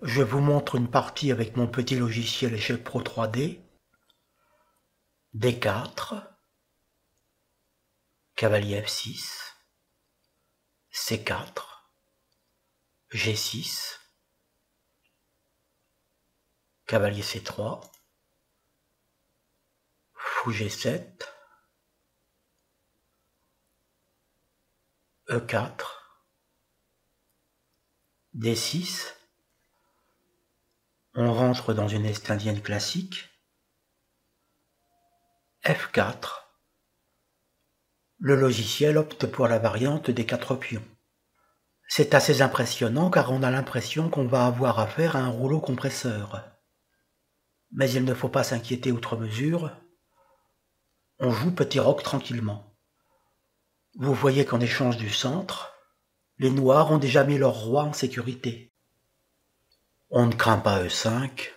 Je vous montre une partie avec mon petit logiciel Échec Pro 3D. D4, cavalier F6, C4, G6, cavalier C3, fou G7, E4, D6. On rentre dans une est indienne classique. F4. Le logiciel opte pour la variante des 4 pions. C'est assez impressionnant car on a l'impression qu'on va avoir affaire à un rouleau compresseur. Mais il ne faut pas s'inquiéter outre mesure. On joue petit roc tranquillement. Vous voyez qu'en échange du centre, les noirs ont déjà mis leur roi en sécurité. On ne craint pas E5.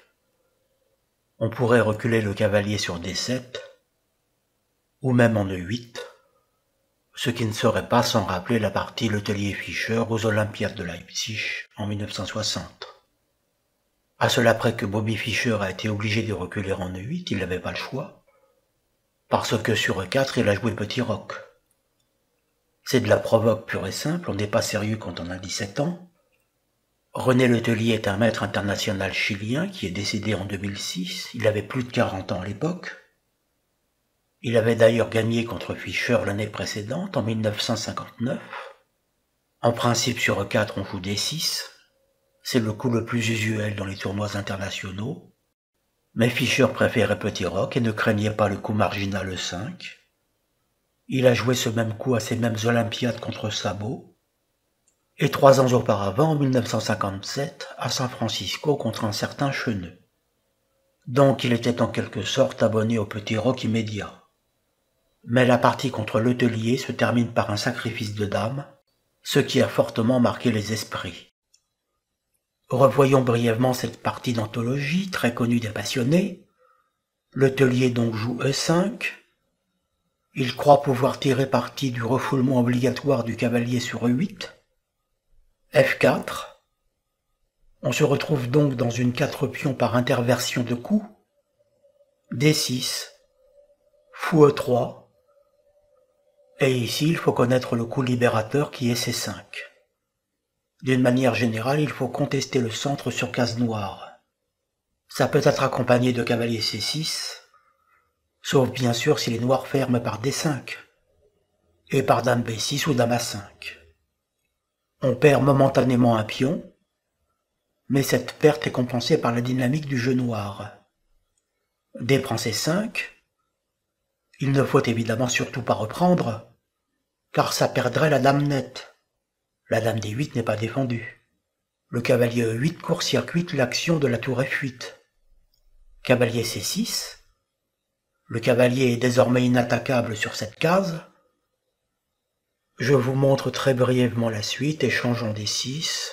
On pourrait reculer le cavalier sur D7, ou même en E8, ce qui ne serait pas sans rappeler la partie Letellier-Fischer aux Olympiades de Leipzig en 1960. À cela près que Bobby Fischer a été obligé de reculer en E8, il n'avait pas le choix, parce que sur E4 il a joué petit roc. C'est de la provoque pure et simple, on n'est pas sérieux quand on a 17 ans. René Letellier est un maître international chilien qui est décédé en 2006, il avait plus de 40 ans à l'époque. Il avait d'ailleurs gagné contre Fischer l'année précédente, en 1959. En principe, sur E4, on joue D6. C'est le coup le plus usuel dans les tournois internationaux. Mais Fischer préférait petit roc et ne craignait pas le coup marginal E5. Il a joué ce même coup à ces mêmes Olympiades contre Szabó. Et 3 ans auparavant, en 1957, à San Francisco contre un certain Cheneux. Donc il était en quelque sorte abonné au petit roc immédiat. Mais la partie contre Letellier se termine par un sacrifice de dame, ce qui a fortement marqué les esprits. Revoyons brièvement cette partie d'anthologie, très connue des passionnés. Letellier donc joue E5. Il croit pouvoir tirer parti du refoulement obligatoire du cavalier sur E8. F4. On se retrouve donc dans une 4 pions par interversion de coups. D6. Fou E3. Et ici, il faut connaître le coup libérateur qui est C5. D'une manière générale, il faut contester le centre sur case noire. Ça peut être accompagné de cavalier C6, sauf bien sûr si les noirs ferment par D5, et par dame B6 ou dame A5. On perd momentanément un pion, mais cette perte est compensée par la dynamique du jeu noir. D prend C5, il ne faut évidemment surtout pas reprendre, car ça perdrait la dame nette. La dame D8 n'est pas défendue. Le cavalier E8 court-circuite l'action de la tour F8. Cavalier C6. Le cavalier est désormais inattaquable sur cette case. Je vous montre très brièvement la suite, échange en D6.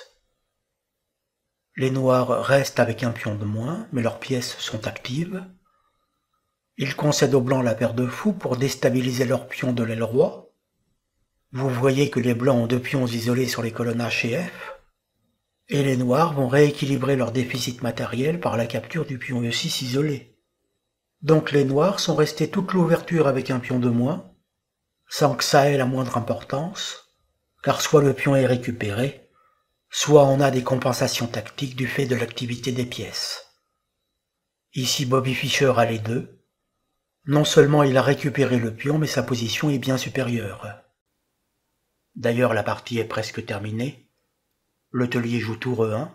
Les noirs restent avec un pion de moins, mais leurs pièces sont actives. Ils concèdent aux blancs la paire de fous pour déstabiliser leur pion de l'aile roi. Vous voyez que les blancs ont 2 pions isolés sur les colonnes H et F, et les noirs vont rééquilibrer leur déficit matériel par la capture du pion E6 isolé. Donc les noirs sont restés toute l'ouverture avec un pion de moins, sans que ça ait la moindre importance, car soit le pion est récupéré, soit on a des compensations tactiques du fait de l'activité des pièces. Ici Bobby Fischer a les deux. Non seulement il a récupéré le pion, mais sa position est bien supérieure. D'ailleurs, la partie est presque terminée. Letellier joue tour E1.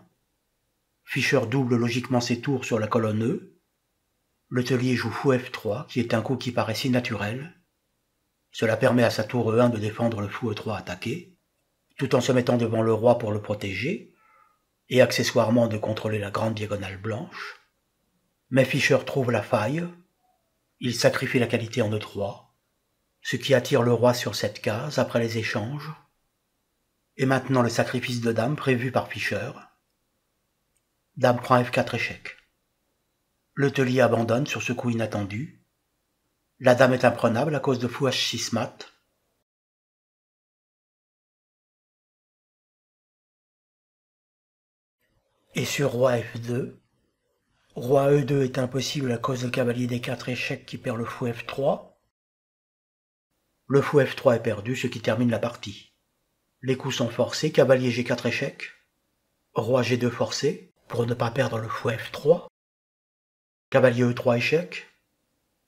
Fischer double logiquement ses tours sur la colonne E. Letellier joue fou F3, qui est un coup qui paraît si naturel. Cela permet à sa tour E1 de défendre le fou E3 attaqué, tout en se mettant devant le roi pour le protéger, et accessoirement de contrôler la grande diagonale blanche. Mais Fischer trouve la faille. Il sacrifie la qualité en E3, ce qui attire le roi sur cette case après les échanges. Et maintenant le sacrifice de dame prévu par Fischer. Dame prend F4 échec. Letellier abandonne sur ce coup inattendu. La dame est imprenable à cause de fou H6 mat. Et sur roi F2, roi E2 est impossible à cause de cavalier D4 échec qui perd le fou F3. Le fou F3 est perdu, ce qui termine la partie. Les coups sont forcés, cavalier G4 échec, roi G2 forcé, pour ne pas perdre le fou F3, cavalier E3 échec,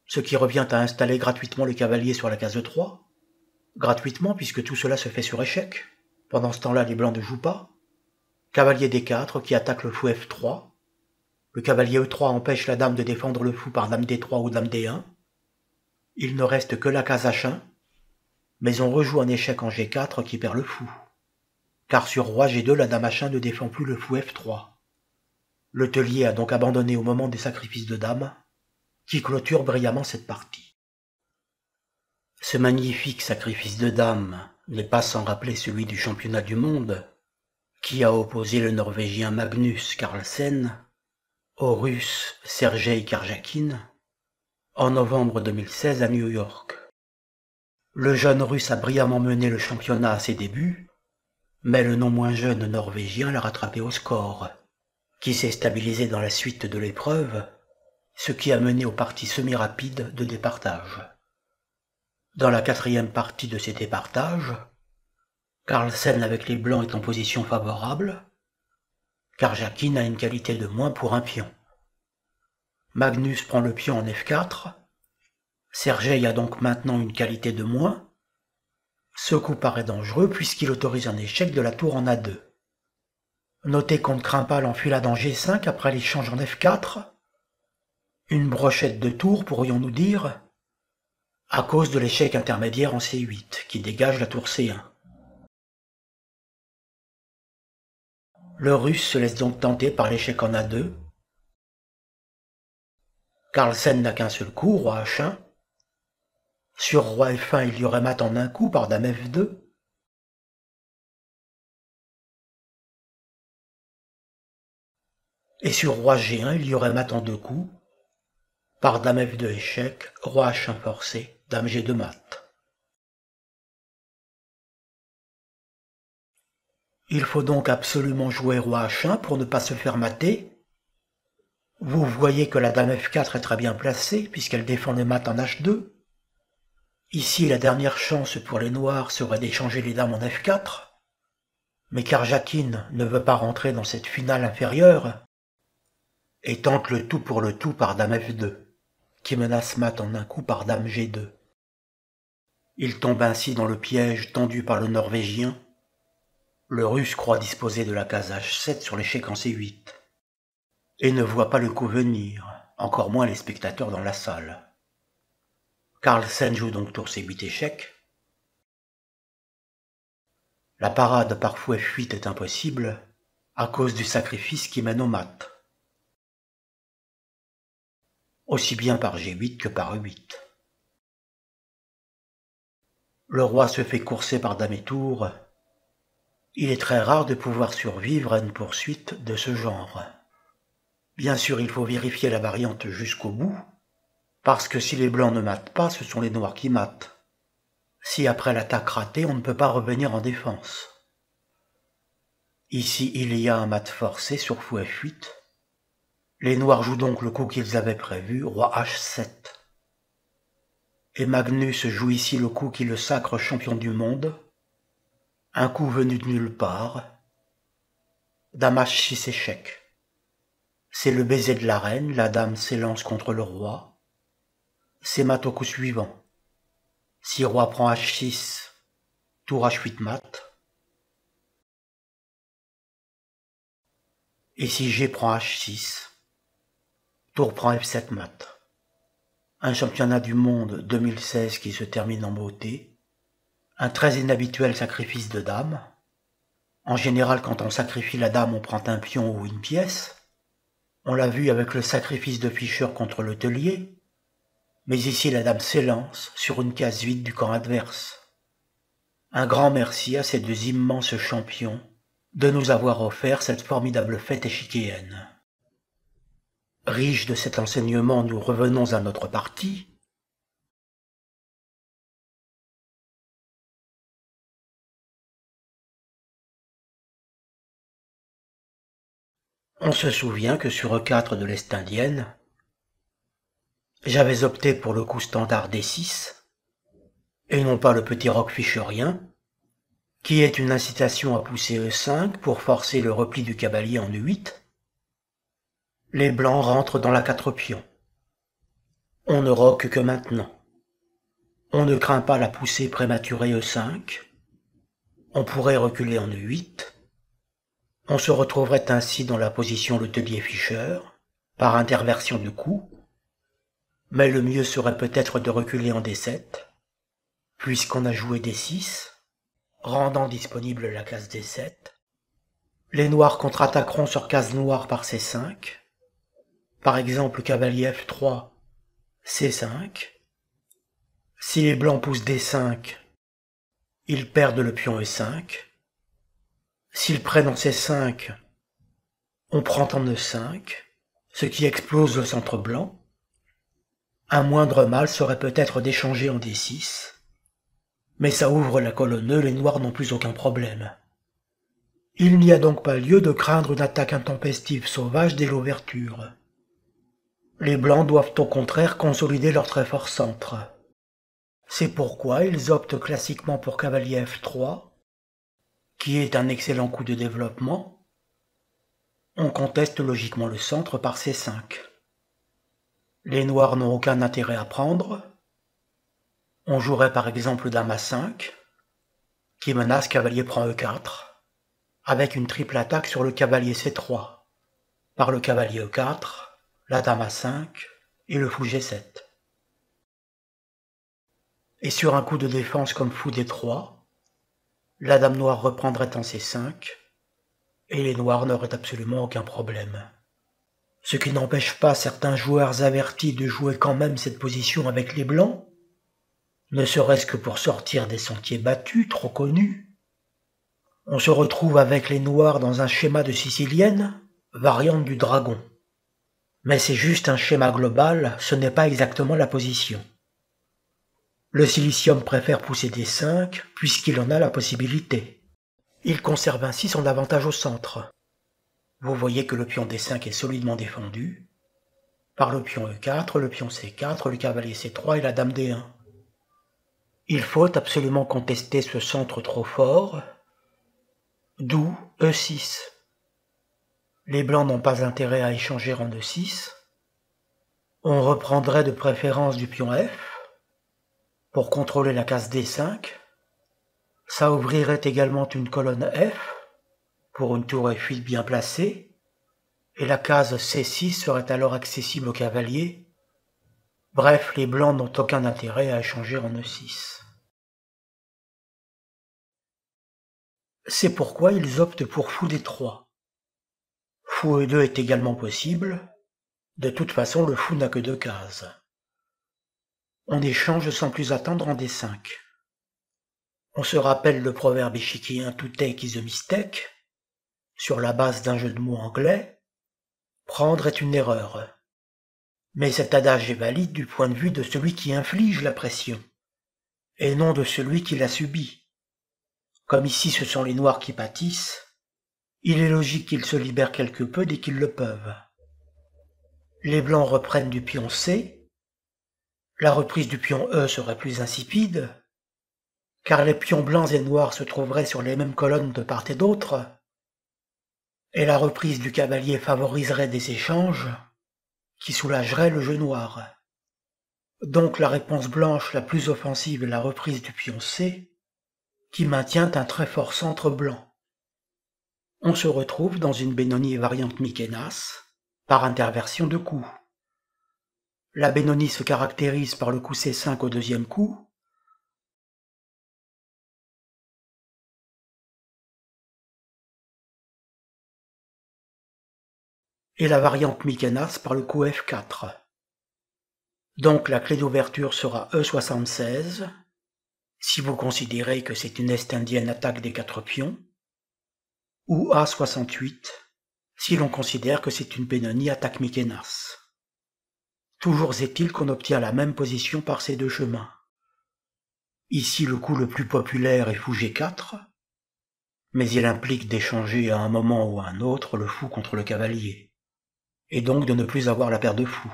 ce qui revient à installer gratuitement le cavalier sur la case E3, gratuitement puisque tout cela se fait sur échec. Pendant ce temps-là, les blancs ne jouent pas. Cavalier D4 qui attaque le fou F3. Le cavalier E3 empêche la dame de défendre le fou par dame D3 ou dame D1. Il ne reste que la case H1, mais on rejoue un échec en G4 qui perd le fou. Car sur roi G2, la dame H1 ne défend plus le fou F3. Le taulier a donc abandonné au moment des sacrifices de dames, qui clôture brillamment cette partie. Ce magnifique sacrifice de dames n'est pas sans rappeler celui du championnat du monde, qui a opposé le Norvégien Magnus Carlsen au Russe Sergei Karjakin en novembre 2016 à New York. Le jeune Russe a brillamment mené le championnat à ses débuts, mais le non moins jeune Norvégien l'a rattrapé au score, qui s'est stabilisé dans la suite de l'épreuve, ce qui a mené aux parties semi-rapides de départage. Dans la quatrième partie de ces départages, Carlsen avec les blancs est en position favorable, Karjakin a une qualité de moins pour un pion. Magnus prend le pion en F4, Sergei a donc maintenant une qualité de moins. Ce coup paraît dangereux puisqu'il autorise un échec de la tour en A2. Notez qu'on ne craint pas l'enfilade en G5 après l'échange en F4. Une brochette de tour, pourrions-nous dire, à cause de l'échec intermédiaire en C8, qui dégage la tour C1. Le Russe se laisse donc tenter par l'échec en A2. Carlsen n'a qu'un seul coup, roi H1. Sur roi F1, il y aurait mat en un coup par dame F2. Et sur roi G1, il y aurait mat en deux coups, par dame F2 échec, roi H1 forcé, dame G2 mat. Il faut donc absolument jouer roi H1 pour ne pas se faire mater. Vous voyez que la dame F4 est très bien placée, puisqu'elle défend le mat en H2. Ici, la dernière chance pour les noirs serait d'échanger les dames en F4. Mais Karjakin ne veut pas rentrer dans cette finale inférieure, et tente le tout pour le tout par dame F2, qui menace mat en un coup par dame G2. Il tombe ainsi dans le piège tendu par le Norvégien. Le Russe croit disposer de la case H7 sur l'échec en C8, et ne voit pas le coup venir, encore moins les spectateurs dans la salle. Carlsen joue donc tour C8 échec. La parade par fou F8 est impossible, à cause du sacrifice qui mène au mat. Aussi bien par G8 que par E8. Le roi se fait courser par dame et tour. Il est très rare de pouvoir survivre à une poursuite de ce genre. Bien sûr, il faut vérifier la variante jusqu'au bout, parce que si les blancs ne matent pas, ce sont les noirs qui matent. Si après l'attaque ratée, on ne peut pas revenir en défense. Ici, il y a un mat forcé sur fou F8. Les noirs jouent donc le coup qu'ils avaient prévu, roi H7. Et Magnus joue ici le coup qui le sacre champion du monde, un coup venu de nulle part, dame H6 échec. C'est le baiser de la reine, la dame s'élance contre le roi. C'est mat au coup suivant. Si roi prend H6, tour H8 mat. Et si G prend H6, tour prend F7 mat. Un championnat du monde 2016 qui se termine en beauté. Un très inhabituel sacrifice de dame. En général, quand on sacrifie la dame, on prend un pion ou une pièce. On l'a vu avec le sacrifice de Fischer contre le taulier. Mais ici, la dame s'élance sur une case vide du camp adverse. Un grand merci à ces deux immenses champions de nous avoir offert cette formidable fête échiquéenne. Riche de cet enseignement, nous revenons à notre partie. On se souvient que sur E4 de l'Est indienne, j'avais opté pour le coup standard D6, et non pas le petit roc fischerien, qui est une incitation à pousser E5 pour forcer le repli du cavalier en E8. Les blancs rentrent dans la 4 pions. On ne roque que maintenant. On ne craint pas la poussée prématurée E5. On pourrait reculer en E8. On se retrouverait ainsi dans la position Letellier-Fischer, par interversion de coups, mais le mieux serait peut-être de reculer en D7, puisqu'on a joué D6, rendant disponible la case D7. Les noirs contre-attaqueront sur case noire par C5, par exemple cavalier F3, C5. Si les blancs poussent D5, ils perdent le pion E5. S'ils prennent en C5, on prend en E5, ce qui explose le centre blanc. Un moindre mal serait peut-être d'échanger en D6, mais ça ouvre la colonne E, les noirs n'ont plus aucun problème. Il n'y a donc pas lieu de craindre une attaque intempestive sauvage dès l'ouverture. Les blancs doivent au contraire consolider leur très fort centre. C'est pourquoi ils optent classiquement pour cavalier F3, qui est un excellent coup de développement. On conteste logiquement le centre par C5. Les noirs n'ont aucun intérêt à prendre. On jouerait par exemple dame A5, qui menace cavalier prend E4, avec une triple attaque sur le cavalier C3, par le cavalier E4, la dame A5 et le fou G7. Et sur un coup de défense comme fou D3, la dame noire reprendrait en C5, et les noirs n'auraient absolument aucun problème. Ce qui n'empêche pas certains joueurs avertis de jouer quand même cette position avec les blancs, ne serait-ce que pour sortir des sentiers battus, trop connus. On se retrouve avec les noirs dans un schéma de sicilienne, variante du dragon. Mais c'est juste un schéma global, ce n'est pas exactement la position. Le silicium préfère pousser des 5 puisqu'il en a la possibilité. Il conserve ainsi son avantage au centre. Vous voyez que le pion D5 est solidement défendu par le pion E4, le pion C4, le cavalier C3 et la dame D1. Il faut absolument contester ce centre trop fort, d'où E6. Les blancs n'ont pas intérêt à échanger en E6. On reprendrait de préférence du pion F pour contrôler la case D5. Ça ouvrirait également une colonne F pour une tour F8 bien placée, et la case C6 serait alors accessible au cavalier. Bref, les blancs n'ont aucun intérêt à échanger en E6. C'est pourquoi ils optent pour fou D3. Fou E2 est également possible. De toute façon, le fou n'a que 2 cases. On échange sans plus attendre en D5. On se rappelle le proverbe échiquéen to take is a mistake, sur la base d'un jeu de mots anglais. Prendre est une erreur. Mais cet adage est valide du point de vue de celui qui inflige la pression, et non de celui qui la subit. Comme ici ce sont les noirs qui pâtissent, il est logique qu'ils se libèrent quelque peu dès qu'ils le peuvent. Les blancs reprennent du pion C. La reprise du pion E serait plus insipide, car les pions blancs et noirs se trouveraient sur les mêmes colonnes de part et d'autre, et la reprise du cavalier favoriserait des échanges qui soulageraient le jeu noir. Donc la réponse blanche la plus offensive est la reprise du pion C, qui maintient un très fort centre blanc. On se retrouve dans une Benoni variante Mikenas, par interversion de coups. La Benoni se caractérise par le coup C5 au deuxième coup, et la variante Mikenas par le coup F4. Donc la clé d'ouverture sera E76, si vous considérez que c'est une Est-Indienne attaque des 4 pions, ou A68, si l'on considère que c'est une Benoni attaque Mikenas. Toujours est-il qu'on obtient la même position par ces deux chemins. Ici le coup le plus populaire est fou G4, mais il implique d'échanger à un moment ou à un autre le fou contre le cavalier, et donc de ne plus avoir la paire de fous.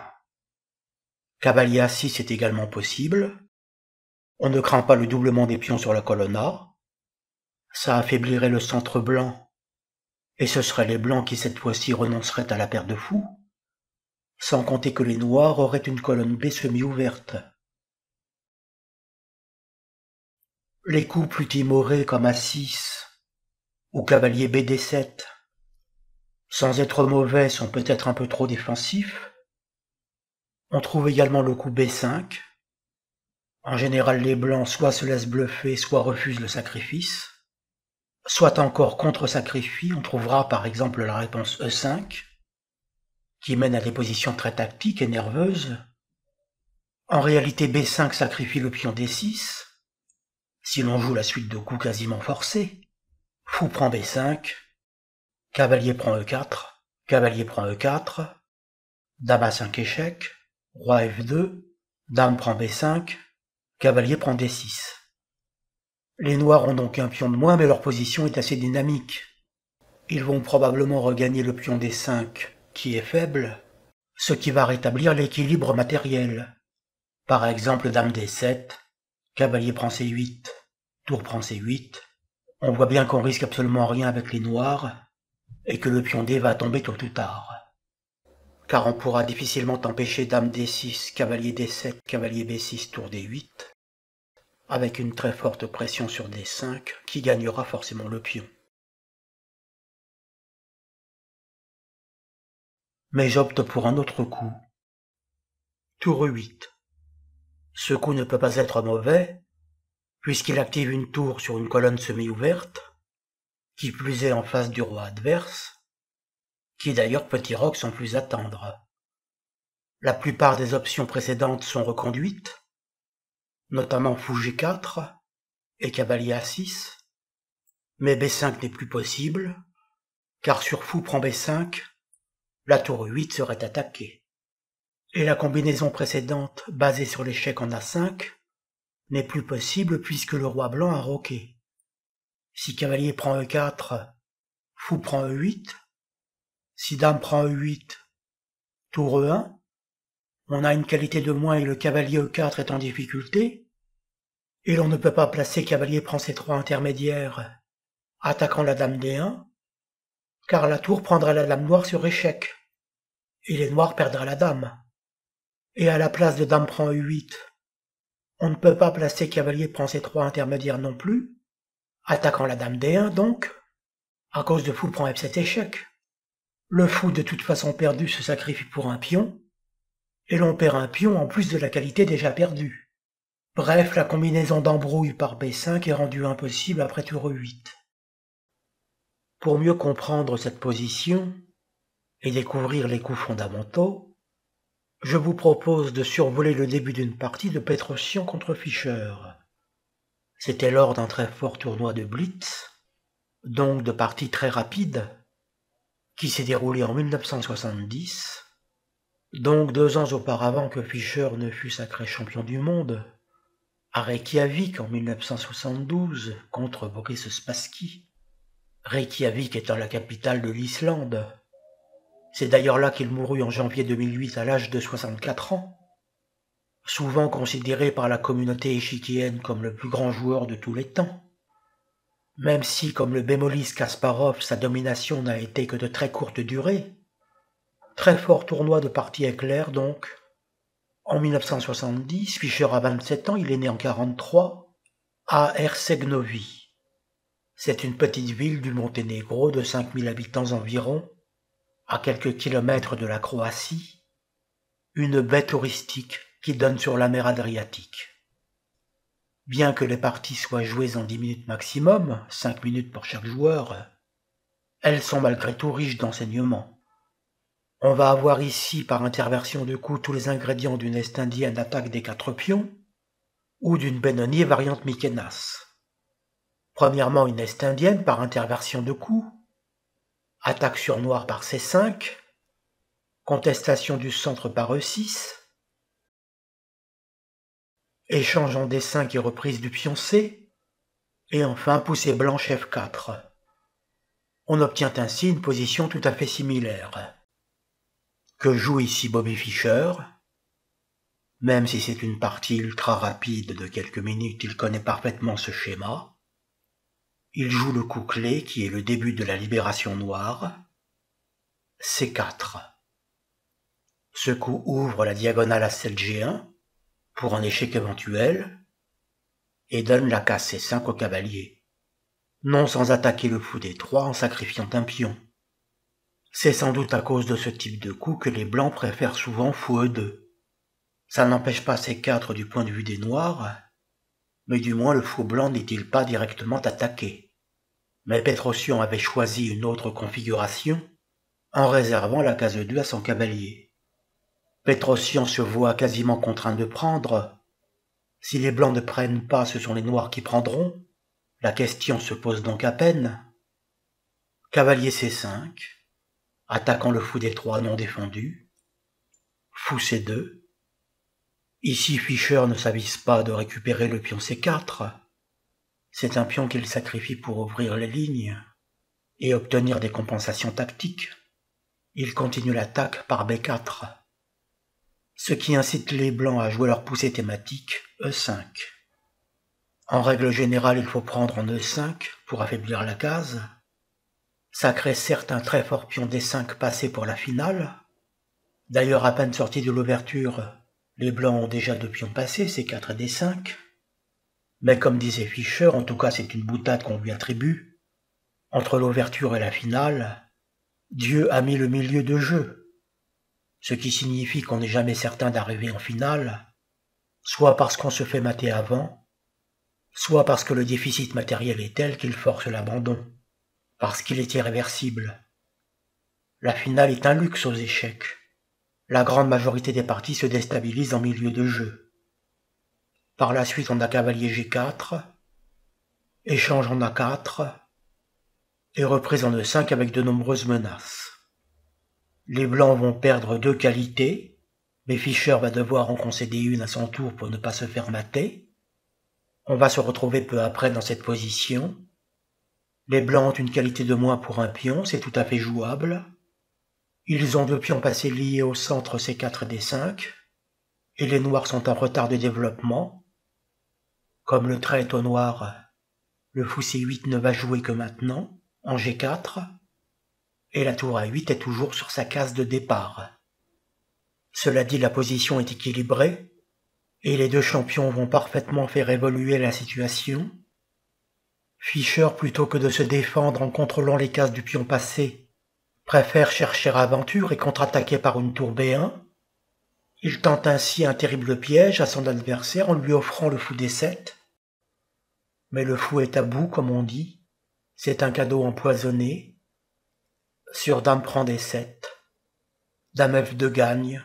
Cavalier à 6 est également possible. On ne craint pas le doublement des pions sur la colonne A. Ça affaiblirait le centre blanc, et ce seraient les blancs qui cette fois-ci renonceraient à la paire de fous, sans compter que les noirs auraient une colonne B semi-ouverte. Les coups plus timorés comme A6 ou cavalier BD7, sans être mauvais, sont peut-être un peu trop défensifs. On trouve également le coup B5. En général, les blancs soit se laissent bluffer, soit refusent le sacrifice. Soit encore contre-sacrifie, on trouvera par exemple la réponse E5, qui mène à des positions très tactiques et nerveuses. En réalité, B5 sacrifie le pion D6, si l'on joue la suite de coups quasiment forcés. Fou prend B5, cavalier prend E4, cavalier prend E4, dame à 5 échecs, roi F2, dame prend B5, cavalier prend D6. Les noirs ont donc un pion de moins, mais leur position est assez dynamique. Ils vont probablement regagner le pion D5, qui est faible, ce qui va rétablir l'équilibre matériel. Par exemple, dame D7, cavalier prend C8, tour prend C8. On voit bien qu'on risque absolument rien avec les noirs, et que le pion D va tomber tôt ou tard. Car on pourra difficilement empêcher dame D6, cavalier D7, cavalier B6, tour D8, avec une très forte pression sur D5 qui gagnera forcément le pion. Mais j'opte pour un autre coup. Tour E8. Ce coup ne peut pas être mauvais, puisqu'il active une tour sur une colonne semi-ouverte, qui plus est en face du roi adverse, qui d'ailleurs peut y rock sans plus attendre. La plupart des options précédentes sont reconduites, notamment fou G4 et cavalier A6, mais B5 n'est plus possible, car sur fou prend B5, la tour E8 serait attaquée. Et la combinaison précédente, basée sur l'échec en A5, n'est plus possible puisque le roi blanc a roqué. Si cavalier prend E4, fou prend E8, si dame prend E8, tour E1, on a une qualité de moins et le cavalier E4 est en difficulté, et l'on ne peut pas placer cavalier prend C3 intermédiaire, attaquant la dame D1, car la tour prendra la dame noire sur échec, et les noirs perdraient la dame. Et à la place de dame prend E8, on ne peut pas placer cavalier prend C3 intermédiaire non plus, attaquant la dame D1 donc, à cause de fou prend F7 échec. Le fou de toute façon perdu se sacrifie pour un pion, et l'on perd un pion en plus de la qualité déjà perdue. Bref, la combinaison d'embrouille par B5 est rendue impossible après tour E8. Pour mieux comprendre cette position et découvrir les coups fondamentaux, je vous propose de survoler le début d'une partie de Petrosian contre Fischer. C'était lors d'un très fort tournoi de Blitz, donc de partie très rapide, qui s'est déroulé en 1970, donc 2 ans auparavant que Fischer ne fût sacré champion du monde, à Reykjavik en 1972 contre Boris Spassky, Reykjavik étant la capitale de l'Islande. C'est d'ailleurs là qu'il mourut en janvier 2008 à l'âge de 64 ans, souvent considéré par la communauté échiquienne comme le plus grand joueur de tous les temps. Même si, comme le bémoliste Kasparov, sa domination n'a été que de très courte durée. Très fort tournoi de partie éclair donc. En 1970, Fischer a 27 ans, il est né en 43, à Herceg-Novi. C'est une petite ville du Monténégro de 5000 habitants environ, à quelques kilomètres de la Croatie, une baie touristique qui donne sur la mer Adriatique. Bien que les parties soient jouées en 10 minutes maximum, 5 minutes pour chaque joueur, elles sont malgré tout riches d'enseignements. On va avoir ici, par interversion de coups, tous les ingrédients d'une Est-Indienne attaque des 4 pions, ou d'une Benoni variante Mikenas. Premièrement, une Est-Indienne par interversion de coups, attaque sur noir par C5, contestation du centre par E6, échange en D5 et reprise du pion C, et enfin poussée blanche F4. On obtient ainsi une position tout à fait similaire. Que joue ici Bobby Fischer? Même si c'est une partie ultra rapide de quelques minutes, il connaît parfaitement ce schéma. Il joue le coup clé qui est le début de la libération noire. C4. Ce coup ouvre la diagonale à 7 G1 pour un échec éventuel et donne la case C5 au cavalier. Non sans attaquer le fou D3 en sacrifiant un pion. C'est sans doute à cause de ce type de coup que les blancs préfèrent souvent fou E2. Ça n'empêche pas C4 du point de vue des noirs, mais du moins le fou blanc n'est-il pas directement attaqué. Mais Petrosian avait choisi une autre configuration en réservant la case E2 à son cavalier. Petrosian se voit quasiment contraint de prendre. Si les blancs ne prennent pas, ce sont les noirs qui prendront. La question se pose donc à peine. Cavalier C5, attaquant le fou D3 non défendu. Fou C2. Ici, Fischer ne s'avise pas de récupérer le pion C4. C'est un pion qu'il sacrifie pour ouvrir les lignes et obtenir des compensations tactiques. Il continue l'attaque par B4. Ce qui incite les blancs à jouer leur poussée thématique E5. En règle générale, il faut prendre en E5 pour affaiblir la case. Ça crée certes un très fort pion D5 passé pour la finale. D'ailleurs, à peine sorti de l'ouverture, les blancs ont déjà 2 pions passés, C4 et D5. Mais comme disait Fischer, en tout cas c'est une boutade qu'on lui attribue, entre l'ouverture et la finale, Dieu a mis le milieu de jeu. Ce qui signifie qu'on n'est jamais certain d'arriver en finale, soit parce qu'on se fait mater avant, soit parce que le déficit matériel est tel qu'il force l'abandon, parce qu'il est irréversible. La finale est un luxe aux échecs. La grande majorité des parties se déstabilisent en milieu de jeu. Par la suite, on a cavalier G4, échange en A4, et reprise en E5 avec de nombreuses menaces. Les blancs vont perdre 2 qualités, mais Fischer va devoir en concéder une à son tour pour ne pas se faire mater. On va se retrouver peu après dans cette position. Les blancs ont une qualité de moins pour un pion, c'est tout à fait jouable. Ils ont 2 pions passés liés au centre C4 et D5, et les noirs sont en retard de développement. Comme le trait est au noir, le fou C8 ne va jouer que maintenant, en G4, et la tour A8 est toujours sur sa case de départ. Cela dit, la position est équilibrée, et les 2 champions vont parfaitement faire évoluer la situation. Fischer, plutôt que de se défendre en contrôlant les cases du pion passé, préfère chercher aventure et contre-attaquer par une tour B1. Il tente ainsi un terrible piège à son adversaire en lui offrant le fou D7. Mais le fou est à bout, comme on dit. C'est un cadeau empoisonné. Sur dame prend D7. Dame F2 gagne,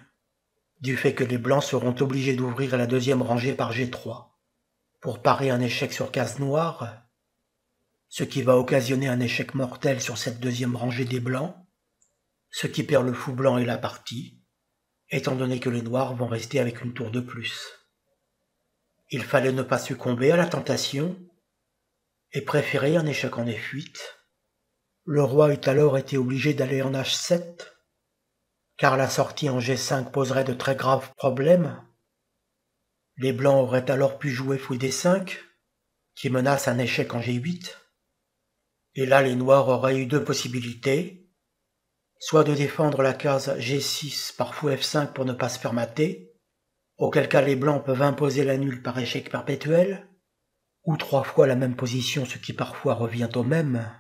du fait que les blancs seront obligés d'ouvrir la 2e rangée par G3, pour parer un échec sur case noire, ce qui va occasionner un échec mortel sur cette 2e rangée des blancs, ce qui perd le fou blanc et la partie, étant donné que les noirs vont rester avec une tour de plus. Il fallait ne pas succomber à la tentation, et préférer un échec en F8. Le roi eût alors été obligé d'aller en H7, car la sortie en G5 poserait de très graves problèmes. Les blancs auraient alors pu jouer fou D5, qui menace un échec en G8, et là les noirs auraient eu 2 possibilités, soit de défendre la case G6 par fou F5 pour ne pas se faire mater, auquel cas les blancs peuvent imposer la nulle par échec perpétuel, ou 3 fois la même position, ce qui parfois revient au même.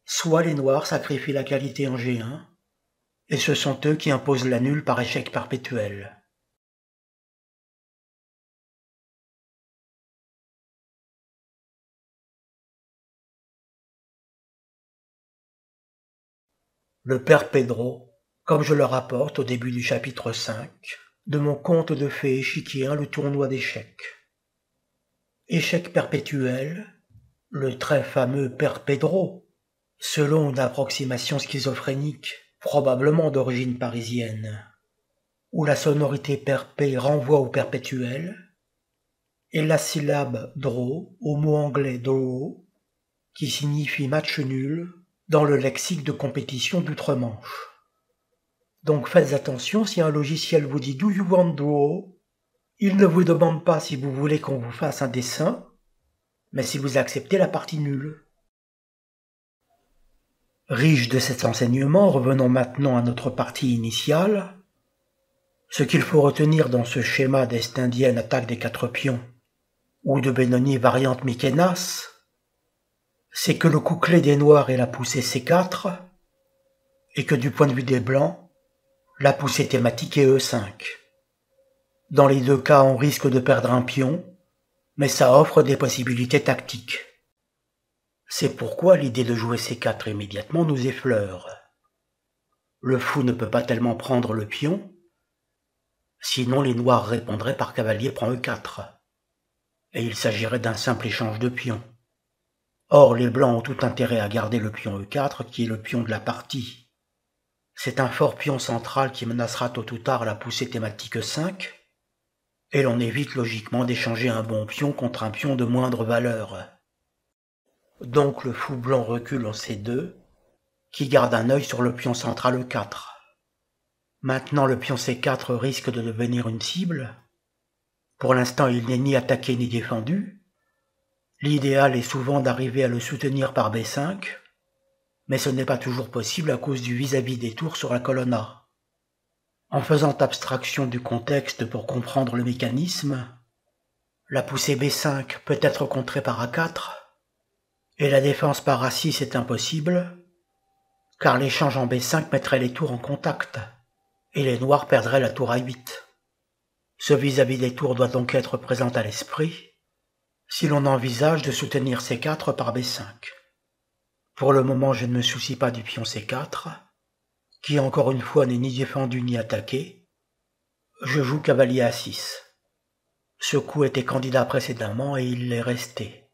Soit les noirs sacrifient la qualité en G1, et ce sont eux qui imposent la nulle par échec perpétuel. Le père Pedro, comme je le rapporte au début du chapitre 5, de mon conte de fées échiquien, le tournoi d'échecs. Échec perpétuel, le très fameux père Pedro, selon une approximation schizophrénique, probablement d'origine parisienne, où la sonorité perpé renvoie au perpétuel, et la syllabe draw au mot anglais draw, qui signifie match nul dans le lexique de compétition d'outre-Manche. Donc faites attention, si un logiciel vous dit « Do you want draw ?», il ne vous demande pas si vous voulez qu'on vous fasse un dessin, mais si vous acceptez la partie nulle. Riche de cet enseignement, revenons maintenant à notre partie initiale. Ce qu'il faut retenir dans ce schéma d'Est indienne attaque des 4 pions, ou de Benoni variante Mikenas, c'est que le coup clé des noirs est la poussée C4, et que du point de vue des blancs, la poussée thématique est E5. Dans les deux cas, on risque de perdre un pion, mais ça offre des possibilités tactiques. C'est pourquoi l'idée de jouer C4 immédiatement nous effleure. Le fou ne peut pas tellement prendre le pion, sinon les noirs répondraient par cavalier prend E4, et il s'agirait d'un simple échange de pions. Or, les blancs ont tout intérêt à garder le pion E4, qui est le pion de la partie. C'est un fort pion central qui menacera tôt ou tard la poussée thématique E5, et l'on évite logiquement d'échanger un bon pion contre un pion de moindre valeur. Donc le fou blanc recule en C2, qui garde un œil sur le pion central E4. Maintenant le pion C4 risque de devenir une cible. Pour l'instant il n'est ni attaqué ni défendu. L'idéal est souvent d'arriver à le soutenir par B5, mais ce n'est pas toujours possible à cause du vis-à-vis des tours sur la colonne A. En faisant abstraction du contexte pour comprendre le mécanisme, la poussée B5 peut être contrée par A4, et la défense par A6 est impossible, car l'échange en B5 mettrait les tours en contact, et les noirs perdraient la tour A8. Ce vis-à-vis des tours doit donc être présent à l'esprit, si l'on envisage de soutenir C4 par B5. Pour le moment, je ne me soucie pas du pion C4, qui encore une fois n'est ni défendu ni attaqué. Je joue cavalier A6. Ce coup était candidat précédemment et il l'est resté.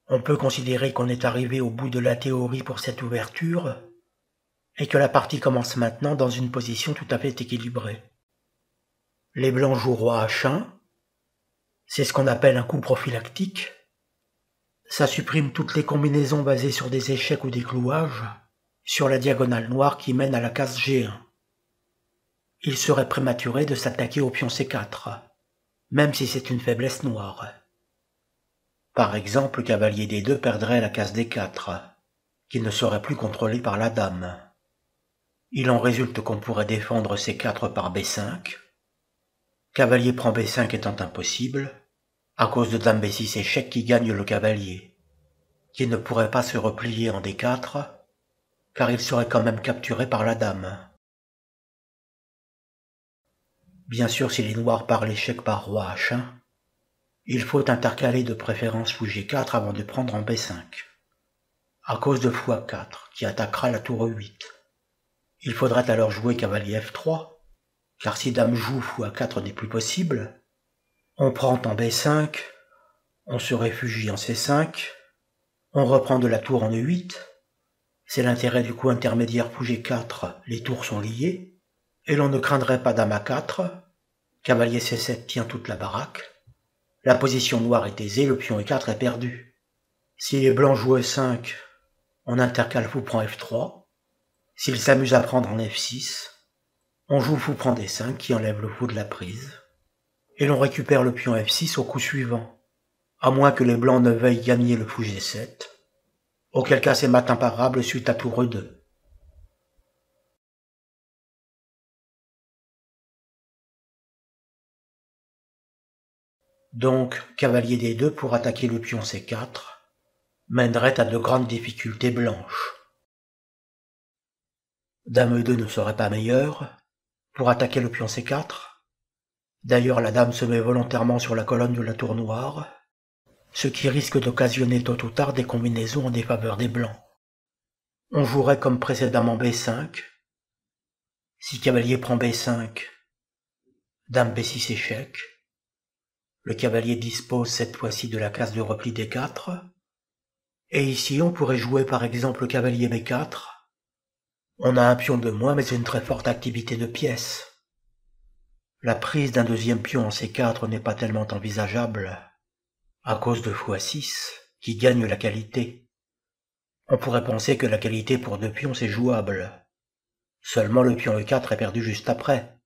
On peut considérer qu'on est arrivé au bout de la théorie pour cette ouverture, et que la partie commence maintenant dans une position tout à fait équilibrée. Les blancs jouent roi H1, c'est ce qu'on appelle un coup prophylactique. Ça supprime toutes les combinaisons basées sur des échecs ou des clouages, sur la diagonale noire qui mène à la case G1. Il serait prématuré de s'attaquer au pion C4, même si c'est une faiblesse noire. Par exemple, le cavalier D2 perdrait la case D4, qui ne serait plus contrôlée par la dame. Il en résulte qu'on pourrait défendre C4 par B5, cavalier prend B5 étant impossible, à cause de dame B6 échec qui gagne le cavalier, qui ne pourrait pas se replier en D4, car il serait quand même capturé par la dame. Bien sûr, si les noirs partent l'échec par roi H1, il faut intercaler de préférence fou G4 avant de prendre en B5, à cause de fou A4, qui attaquera la tour E8. Il faudrait alors jouer cavalier F3, car si dame joue, fou A4 n'est plus possible. On prend en B5, on se réfugie en C5, on reprend de la tour en E8. C'est l'intérêt du coup intermédiaire fou G4, les tours sont liées, et l'on ne craindrait pas dame A4, cavalier C7 tient toute la baraque. La position noire est aisée, le pion E4 est perdu. Si les blancs jouent E5, on intercale fou prend F3. S'ils s'amusent à prendre en F6, on joue fou prend D5 qui enlève le fou de la prise. Et l'on récupère le pion F6 au coup suivant, à moins que les blancs ne veuillent gagner le fou G7, auquel cas c'est mat imparable suite à tour E2. Donc, cavalier D2 pour attaquer le pion C4 mènerait à de grandes difficultés blanches. Dame E2 ne serait pas meilleure pour attaquer le pion C4. D'ailleurs, la dame se met volontairement sur la colonne de la tour noire, ce qui risque d'occasionner tôt ou tard des combinaisons en défaveur des blancs. On jouerait comme précédemment B5. Si cavalier prend B5, dame B6 échec. Le cavalier dispose cette fois-ci de la case de repli D4. Et ici, on pourrait jouer par exemple le cavalier B4. On a un pion de moins, mais une très forte activité de pièces. La prise d'un deuxième pion en C4 n'est pas tellement envisageable, à cause de x6, qui gagne la qualité. On pourrait penser que la qualité pour 2 pions c'est jouable. Seulement le pion E4 est perdu juste après.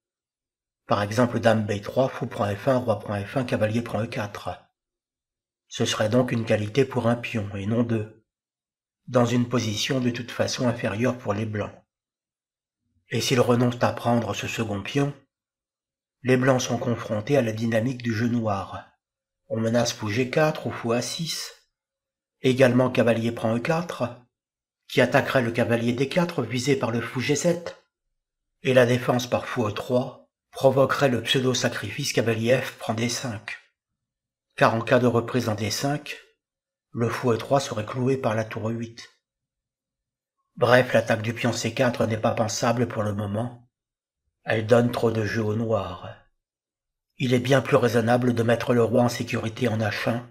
Par exemple, dame B3, fou prend F1, roi prend F1, cavalier prend E4. Ce serait donc une qualité pour un pion, et non 2, dans une position de toute façon inférieure pour les blancs. Et s'ils renoncent à prendre ce second pion, les blancs sont confrontés à la dynamique du jeu noir. On menace fou G4 ou fou A6, également cavalier prend E4, qui attaquerait le cavalier D4 visé par le fou G7, et la défense par fou E3 provoquerait le pseudo-sacrifice cavalier F prend D5, car en cas de reprise en D5, le fou E3 serait cloué par la tour E8. Bref, l'attaque du pion C4 n'est pas pensable pour le moment, elle donne trop de jeu au noir. Il est bien plus raisonnable de mettre le roi en sécurité en H1,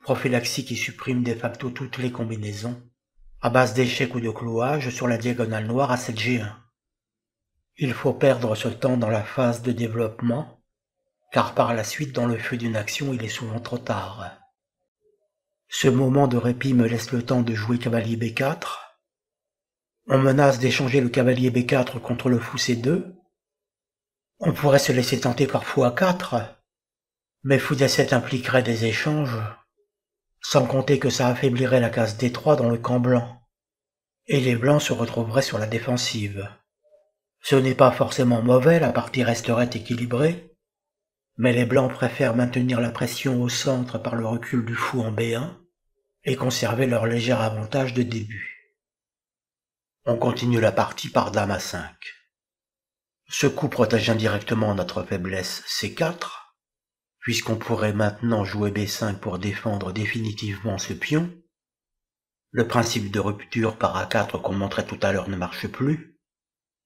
prophylaxie qui supprime de facto toutes les combinaisons, à base d'échecs ou de clouage sur la diagonale noire à 7G1. Il faut perdre ce temps dans la phase de développement, car par la suite dans le feu d'une action il est souvent trop tard. Ce moment de répit me laisse le temps de jouer cavalier B4. On menace d'échanger le cavalier B4 contre le fou C2. On pourrait se laisser tenter par fou A4, mais fou D7 impliquerait des échanges, sans compter que ça affaiblirait la case D3 dans le camp blanc, et les blancs se retrouveraient sur la défensive. Ce n'est pas forcément mauvais, la partie resterait équilibrée, mais les blancs préfèrent maintenir la pression au centre par le recul du fou en B1 et conserver leur léger avantage de début. On continue la partie par dame A5. Ce coup protège indirectement notre faiblesse C4, puisqu'on pourrait maintenant jouer B5 pour défendre définitivement ce pion. Le principe de rupture par A4 qu'on montrait tout à l'heure ne marche plus.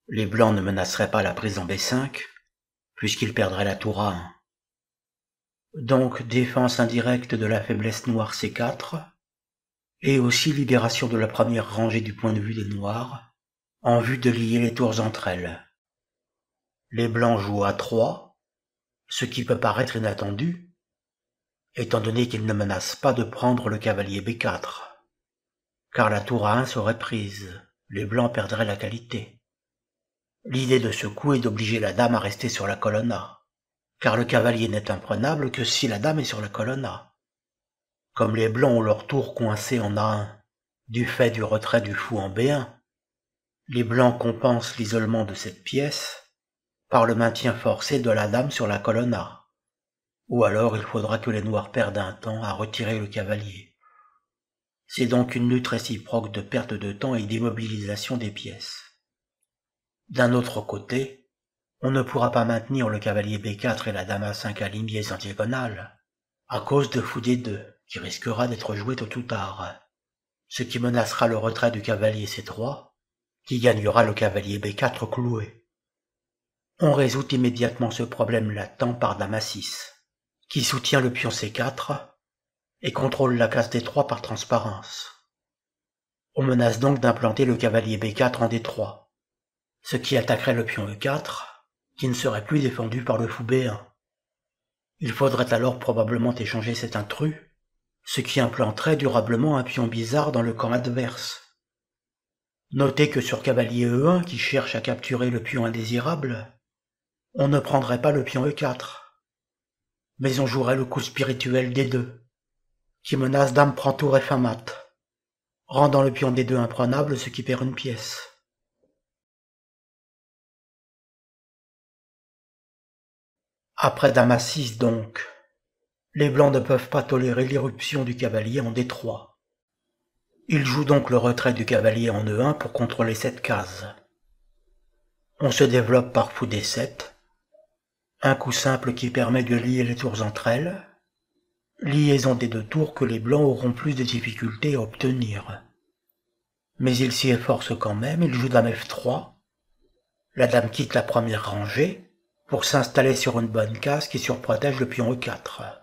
Les blancs ne menaceraient pas la prise en B5, puisqu'ils perdraient la tour A1. Donc défense indirecte de la faiblesse noire C4, et aussi libération de la première rangée du point de vue des noirs, en vue de lier les tours entre elles. Les blancs jouent A3, ce qui peut paraître inattendu, étant donné qu'ils ne menacent pas de prendre le cavalier B4, car la tour A1 serait prise, les blancs perdraient la qualité. L'idée de ce coup est d'obliger la dame à rester sur la colonne A, car le cavalier n'est imprenable que si la dame est sur la colonne A. Comme les blancs ont leur tour coincé en A1, du fait du retrait du fou en B1, les blancs compensent l'isolement de cette pièce par le maintien forcé de la dame sur la colonne A, ou alors il faudra que les noirs perdent un temps à retirer le cavalier. C'est donc une lutte réciproque de perte de temps et d'immobilisation des pièces. D'un autre côté, on ne pourra pas maintenir le cavalier B4 et la dame A5 alignés en diagonale, à cause de fou D2, qui risquera d'être joué tôt ou tard, ce qui menacera le retrait du cavalier C3, qui gagnera le cavalier B4 cloué. On résout immédiatement ce problème latent par dame A6, qui soutient le pion C4 et contrôle la case D3 par transparence. On menace donc d'implanter le cavalier B4 en D3, ce qui attaquerait le pion E4, qui ne serait plus défendu par le fou B1. Il faudrait alors probablement échanger cet intrus, ce qui implanterait durablement un pion bizarre dans le camp adverse. Notez que sur cavalier E1 qui cherche à capturer le pion indésirable, on ne prendrait pas le pion E4, mais on jouerait le coup spirituel D2, qui menace dame prend tour F1 mat, rendant le pion D2 imprenable, ce qui perd une pièce. Après dame A6 donc, les blancs ne peuvent pas tolérer l'irruption du cavalier en D3. Ils jouent donc le retrait du cavalier en E1 pour contrôler cette case. On se développe par fou D7, un coup simple qui permet de lier les tours entre elles, liaison des deux tours que les blancs auront plus de difficultés à obtenir. Mais ils s'y efforcent quand même, ils jouent dame F3, la dame quitte la première rangée pour s'installer sur une bonne case qui surprotège le pion E4.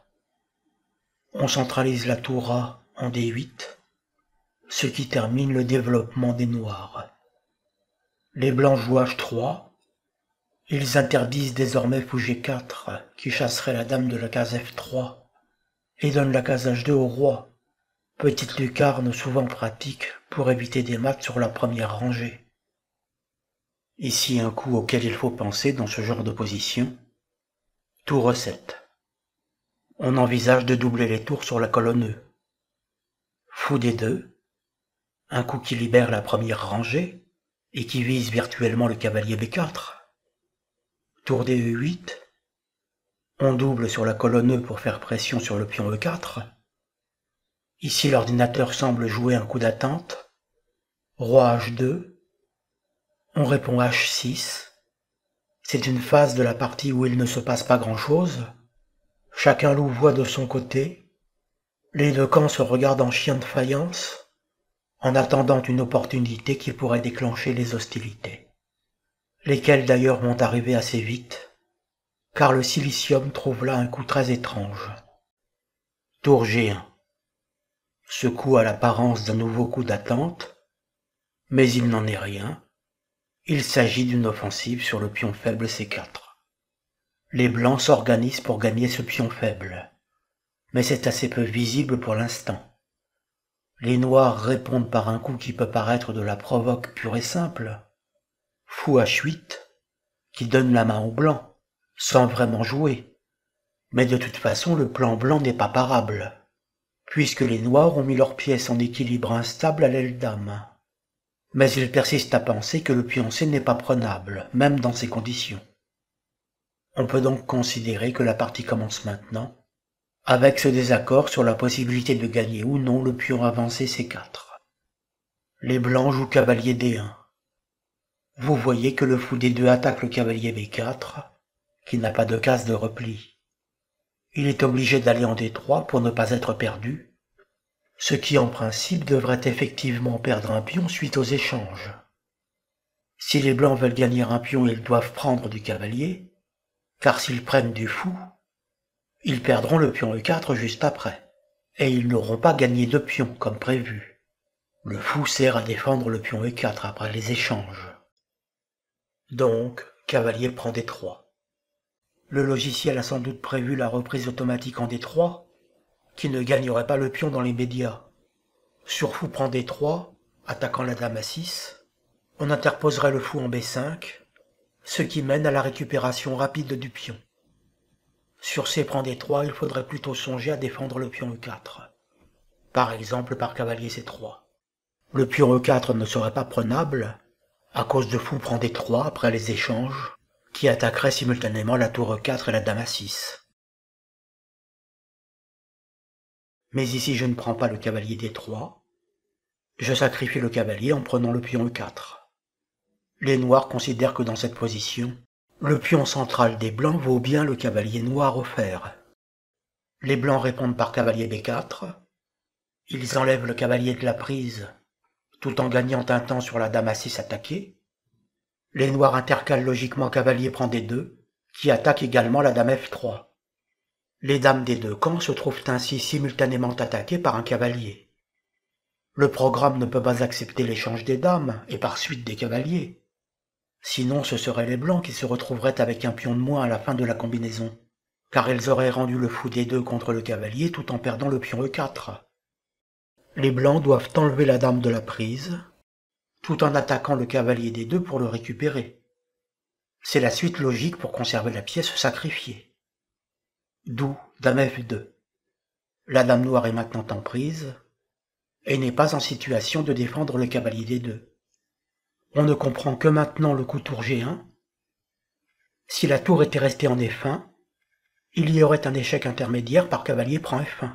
On centralise la tour A en D8, ce qui termine le développement des noirs. Les blancs jouent H3, Ils interdisent désormais fou G4, qui chasserait la dame de la case F3, et donnent la case H2 au roi, petite lucarne souvent pratique pour éviter des mates sur la première rangée. Ici un coup auquel il faut penser dans ce genre de position. Tour E7. On envisage de doubler les tours sur la colonne E. Fou D2, un coup qui libère la première rangée et qui vise virtuellement le cavalier B4. Tour DE8, on double sur la colonne E pour faire pression sur le pion E4. Ici l'ordinateur semble jouer un coup d'attente. Roi H2, on répond H6. C'est une phase de la partie où il ne se passe pas grand-chose. Chacun louvoie de son côté. Les deux camps se regardent en chien de faïence, en attendant une opportunité qui pourrait déclencher les hostilités. Lesquelles d'ailleurs vont arriver assez vite, car le silicium trouve là un coup très étrange. Tour G1. Ce coup a l'apparence d'un nouveau coup d'attente, mais il n'en est rien. Il s'agit d'une offensive sur le pion faible C4. Les blancs s'organisent pour gagner ce pion faible, mais c'est assez peu visible pour l'instant. Les noirs répondent par un coup qui peut paraître de la provoque pure et simple, fou H8, qui donne la main aux blancs, sans vraiment jouer. Mais de toute façon, le plan blanc n'est pas parable, puisque les noirs ont mis leurs pièces en équilibre instable à l'aile dame. Mais ils persistent à penser que le pion C n'est pas prenable, même dans ces conditions. On peut donc considérer que la partie commence maintenant, avec ce désaccord sur la possibilité de gagner ou non le pion avancé C4. Les blancs jouent cavalier D1. Vous voyez que le fou D2 attaque le cavalier B4, qui n'a pas de case de repli. Il est obligé d'aller en D3 pour ne pas être perdu, ce qui en principe devrait effectivement perdre un pion suite aux échanges. Si les blancs veulent gagner un pion, ils doivent prendre du cavalier, car s'ils prennent du fou, ils perdront le pion E4 juste après, et ils n'auront pas gagné de pion comme prévu. Le fou sert à défendre le pion E4 après les échanges. Donc, cavalier prend D3. Le logiciel a sans doute prévu la reprise automatique en D3, qui ne gagnerait pas le pion dans les médias. Sur fou prend D3, attaquant la dame à 6, on interposerait le fou en B5, ce qui mène à la récupération rapide du pion. Sur C prend D3, il faudrait plutôt songer à défendre le pion E4, par exemple par cavalier C3. Le pion E4 ne serait pas prenable, à cause de fou prend D3 après les échanges, qui attaqueraient simultanément la tour E4 et la dame à 6. Mais ici je ne prends pas le cavalier D3, je sacrifie le cavalier en prenant le pion E4. Les noirs considèrent que dans cette position, le pion central des blancs vaut bien le cavalier noir offert. Les blancs répondent par cavalier B4, ils enlèvent le cavalier de la prise, tout en gagnant un temps sur la dame à 6 attaquée. Les noirs intercalent logiquement cavalier prend D2, qui attaque également la dame F3. Les dames des deux camps se trouvent ainsi simultanément attaquées par un cavalier. Le programme ne peut pas accepter l'échange des dames, et par suite des cavaliers. Sinon ce seraient les blancs qui se retrouveraient avec un pion de moins à la fin de la combinaison, car ils auraient rendu le fou D2 contre le cavalier tout en perdant le pion E4. Les blancs doivent enlever la dame de la prise, tout en attaquant le cavalier D2 pour le récupérer. C'est la suite logique pour conserver la pièce sacrifiée. D'où dame F2. La dame noire est maintenant en prise, et n'est pas en situation de défendre le cavalier D2. On ne comprend que maintenant le coup tour G1. Si la tour était restée en F1, il y aurait un échec intermédiaire par cavalier prend F1.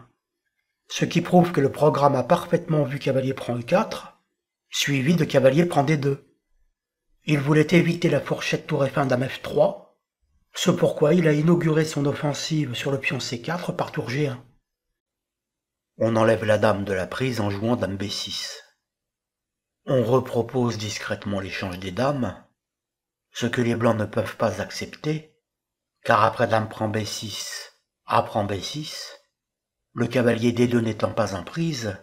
Ce qui prouve que le programme a parfaitement vu cavalier prend E4, suivi de cavalier prend D2. Il voulait éviter la fourchette tour F1 dame F3, ce pourquoi il a inauguré son offensive sur le pion C4 par tour G1. On enlève la dame de la prise en jouant dame B6. On repropose discrètement l'échange des dames, ce que les blancs ne peuvent pas accepter, car après dame prend B6, A prend B6, le cavalier D2 n'étant pas en prise,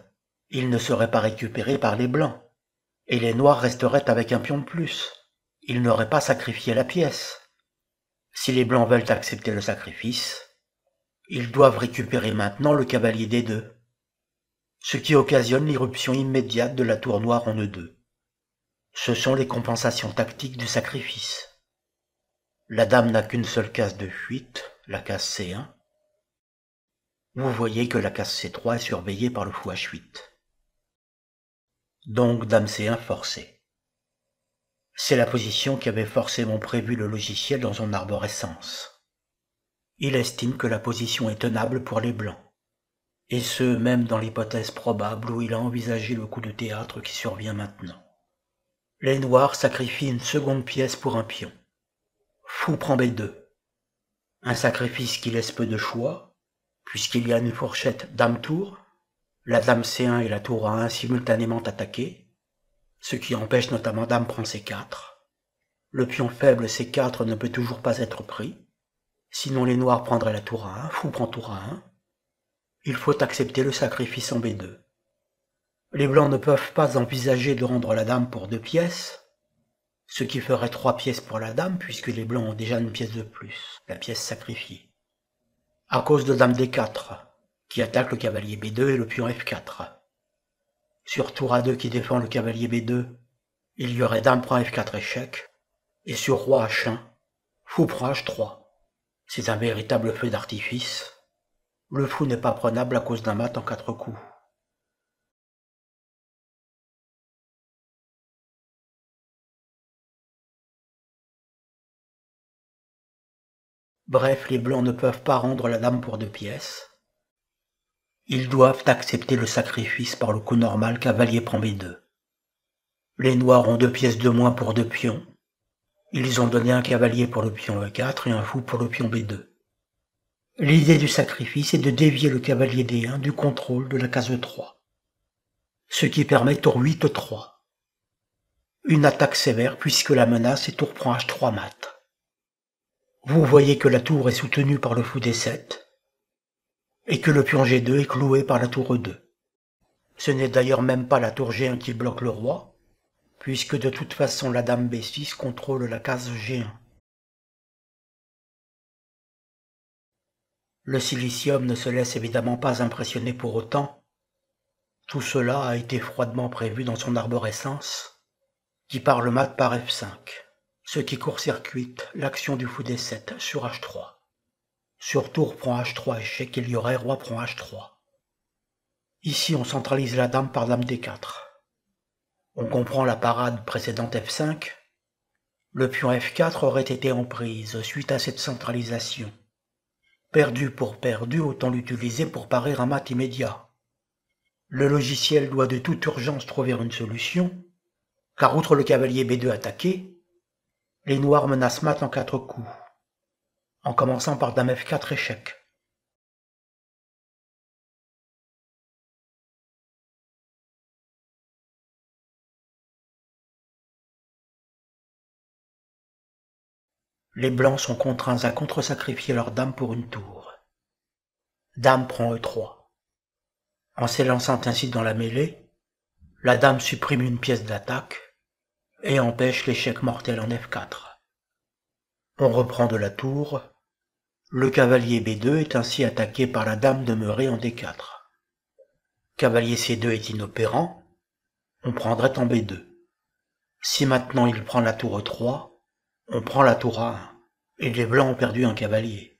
il ne serait pas récupéré par les blancs, et les noirs resteraient avec un pion de plus. Ils n'auraient pas sacrifié la pièce. Si les blancs veulent accepter le sacrifice, ils doivent récupérer maintenant le cavalier D2, ce qui occasionne l'irruption immédiate de la tour noire en E2. Ce sont les compensations tactiques du sacrifice. La dame n'a qu'une seule case de fuite, la case C1. Vous voyez que la case C3 est surveillée par le fou H8. Donc dame C1 forcée. C'est la position qu'avait forcément prévue le logiciel dans son arborescence. Il estime que la position est tenable pour les blancs, et ce même dans l'hypothèse probable où il a envisagé le coup de théâtre qui survient maintenant. Les noirs sacrifient une seconde pièce pour un pion. Fou prend B2. Un sacrifice qui laisse peu de choix, puisqu'il y a une fourchette dame-tour, la dame C1 et la tour A1 simultanément attaquées, ce qui empêche notamment dame prend C4. Le pion faible C4 ne peut toujours pas être pris, sinon les noirs prendraient la tour A1, fou prend tour A1. Il faut accepter le sacrifice en B2. Les blancs ne peuvent pas envisager de rendre la dame pour 2 pièces, ce qui ferait 3 pièces pour la dame puisque les blancs ont déjà une pièce de plus, la pièce sacrifiée. À cause de dame D4, qui attaque le cavalier B2 et le pion F4. Sur tour A2 qui défend le cavalier B2, il y aurait dame prend F4 échec, et sur roi H1, fou prend H3. C'est un véritable feu d'artifice. Le fou n'est pas prenable à cause d'un mat en 4 coups. Bref, les blancs ne peuvent pas rendre la dame pour 2 pièces. Ils doivent accepter le sacrifice par le coup normal cavalier prend B2. Les noirs ont 2 pièces de moins pour 2 pions. Ils ont donné un cavalier pour le pion E4 et un fou pour le pion B2. L'idée du sacrifice est de dévier le cavalier D1 du contrôle de la case E3, ce qui permet tour 8-3. Une attaque sévère puisque la menace est tour prend H3 mat. Vous voyez que la tour est soutenue par le fou D7 et que le pion G2 est cloué par la tour E2. Ce n'est d'ailleurs même pas la tour G1 qui bloque le roi, puisque de toute façon la dame B6 contrôle la case G1. Le silicium ne se laisse évidemment pas impressionner pour autant. Tout cela a été froidement prévu dans son arborescence, qui part le mat par F5, ce qui court-circuite l'action du fou D7 sur H3. Sur tour prend H3 échec, il y aurait roi prend H3. Ici on centralise la dame par dame D4. On comprend la parade précédente F5. Le pion F4 aurait été en prise suite à cette centralisation. Perdu pour perdu, autant l'utiliser pour parer un mat immédiat. Le logiciel doit de toute urgence trouver une solution, car outre le cavalier B2 attaqué, les noirs menacent mat en 4 coups, en commençant par dame F4 échec. Les blancs sont contraints à contre-sacrifier leur dame pour une tour. Dame prend E3. En s'élançant ainsi dans la mêlée, la dame supprime une pièce d'attaque et empêche l'échec mortel en F4. On reprend de la tour. Le cavalier B2 est ainsi attaqué par la dame demeurée en D4. Cavalier C2 est inopérant. On prendrait en B2. Si maintenant il prend la tour E3, on prend la tour A1. Et les blancs ont perdu un cavalier.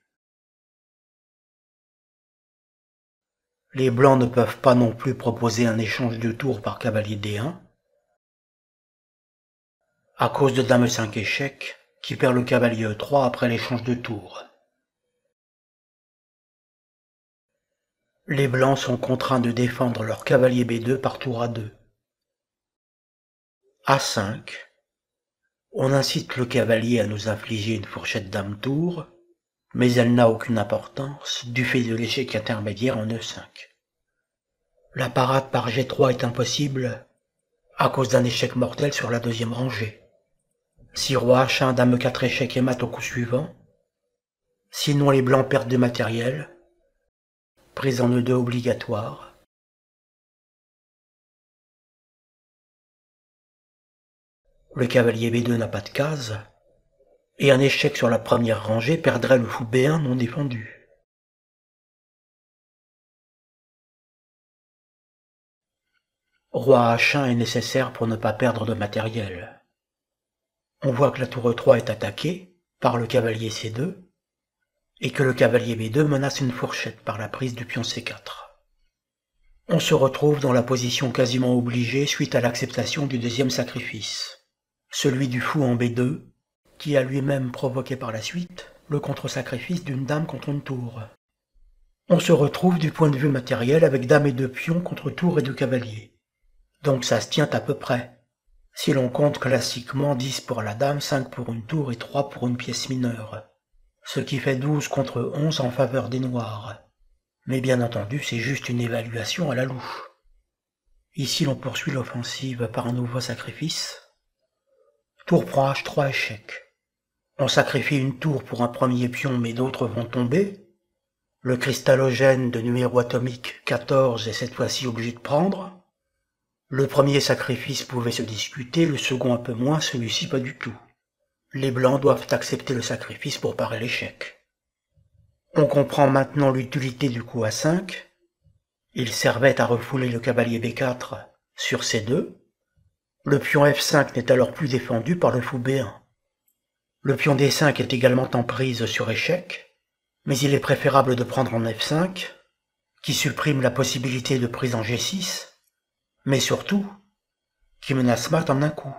Les blancs ne peuvent pas non plus proposer un échange de tours par cavalier D1, à cause de dame E5 échec, qui perd le cavalier E3 après l'échange de tours. Les blancs sont contraints de défendre leur cavalier B2 par tour A2. A5. On incite le cavalier à nous infliger une fourchette dame-tour, mais elle n'a aucune importance du fait de l'échec intermédiaire en E5. La parade par G3 est impossible à cause d'un échec mortel sur la deuxième rangée. Si roi H1, dame E4 échec et mat au coup suivant, sinon les blancs perdent du matériel, prise en E2 obligatoire. Le cavalier B2 n'a pas de case, et un échec sur la première rangée perdrait le fou B1 non défendu. Roi H1 est nécessaire pour ne pas perdre de matériel. On voit que la tour E3 est attaquée par le cavalier C2 et que le cavalier B2 menace une fourchette par la prise du pion C4. On se retrouve dans la position quasiment obligée suite à l'acceptation du deuxième sacrifice, celui du fou en B2, qui a lui-même provoqué par la suite le contre-sacrifice d'une dame contre une tour. On se retrouve du point de vue matériel avec dame et deux pions contre tour et deux cavaliers. Donc ça se tient à peu près, si l'on compte classiquement 10 pour la dame, 5 pour une tour et 3 pour une pièce mineure, ce qui fait 12 contre 11 en faveur des noirs. Mais bien entendu, c'est juste une évaluation à la louche. Ici, l'on poursuit l'offensive par un nouveau sacrifice. Tour prend H3 échec. On sacrifie une tour pour un premier pion, mais d'autres vont tomber. Le cristallogène de numéro atomique 14 est cette fois-ci obligé de prendre. Le premier sacrifice pouvait se discuter, le second un peu moins, celui-ci pas du tout. Les blancs doivent accepter le sacrifice pour parer l'échec. On comprend maintenant l'utilité du coup A5. Il servait à refouler le cavalier B4 sur C2. Le pion F5 n'est alors plus défendu par le fou B1. Le pion D5 est également en prise sur échec, mais il est préférable de prendre en F5, qui supprime la possibilité de prise en G6, mais surtout, qui menace mat en un coup.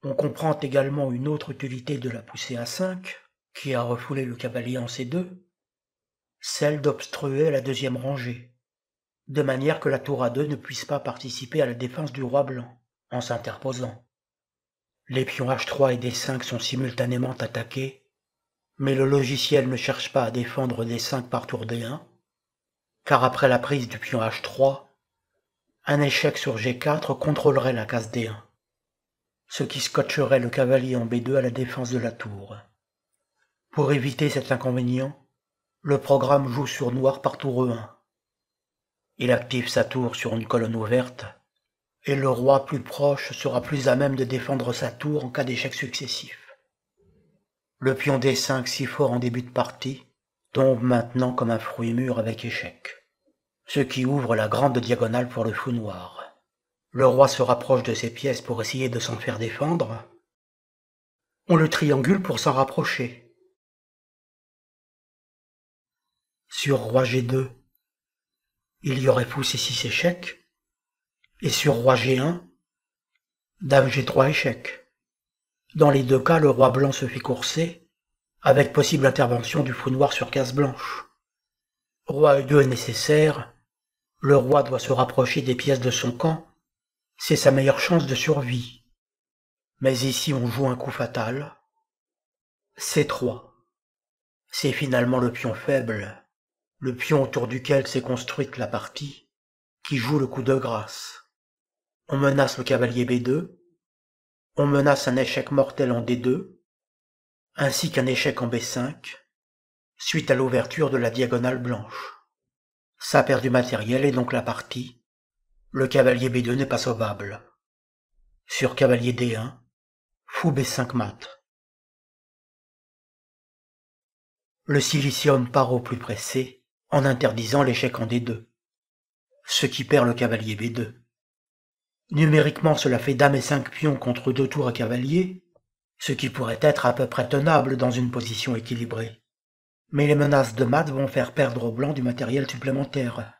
On comprend également une autre utilité de la poussée A5, qui a refoulé le cavalier en C2, celle d'obstruer la deuxième rangée, de manière que la tour A2 ne puisse pas participer à la défense du roi blanc, en s'interposant. Les pions H3 et D5 sont simultanément attaqués, mais le logiciel ne cherche pas à défendre D5 par tour D1, car après la prise du pion H3, un échec sur G4 contrôlerait la case D1, ce qui scotcherait le cavalier en B2 à la défense de la tour. Pour éviter cet inconvénient, le programme joue sur noir par tour E1. Il active sa tour sur une colonne ouverte, et le roi plus proche sera plus à même de défendre sa tour en cas d'échec successif. Le pion D5 si fort en début de partie tombe maintenant comme un fruit mûr avec échec, ce qui ouvre la grande diagonale pour le fou noir. Le roi se rapproche de ses pièces pour essayer de s'en faire défendre. On le triangule pour s'en rapprocher. Sur roi G2, il y aurait fou C6 échec, et sur roi G1, dame G3 échec. Dans les deux cas, le roi blanc se fait courser, avec possible intervention du fou noir sur case blanche. Roi E2 est nécessaire, le roi doit se rapprocher des pièces de son camp, c'est sa meilleure chance de survie. Mais ici on joue un coup fatal. C3. C'est finalement le pion faible, le pion autour duquel s'est construite la partie, qui joue le coup de grâce. On menace le cavalier B2, on menace un échec mortel en D2, ainsi qu'un échec en B5, suite à l'ouverture de la diagonale blanche. Ça perd du matériel et donc la partie. Le cavalier B2 n'est pas sauvable. Sur cavalier D1, fou B5 mat. Le silicium part au plus pressé en interdisant l'échec en D2, ce qui perd le cavalier B2. Numériquement, cela fait dame et 5 pions contre 2 tours à cavalier, ce qui pourrait être à peu près tenable dans une position équilibrée. Mais les menaces de mat vont faire perdre au blanc du matériel supplémentaire.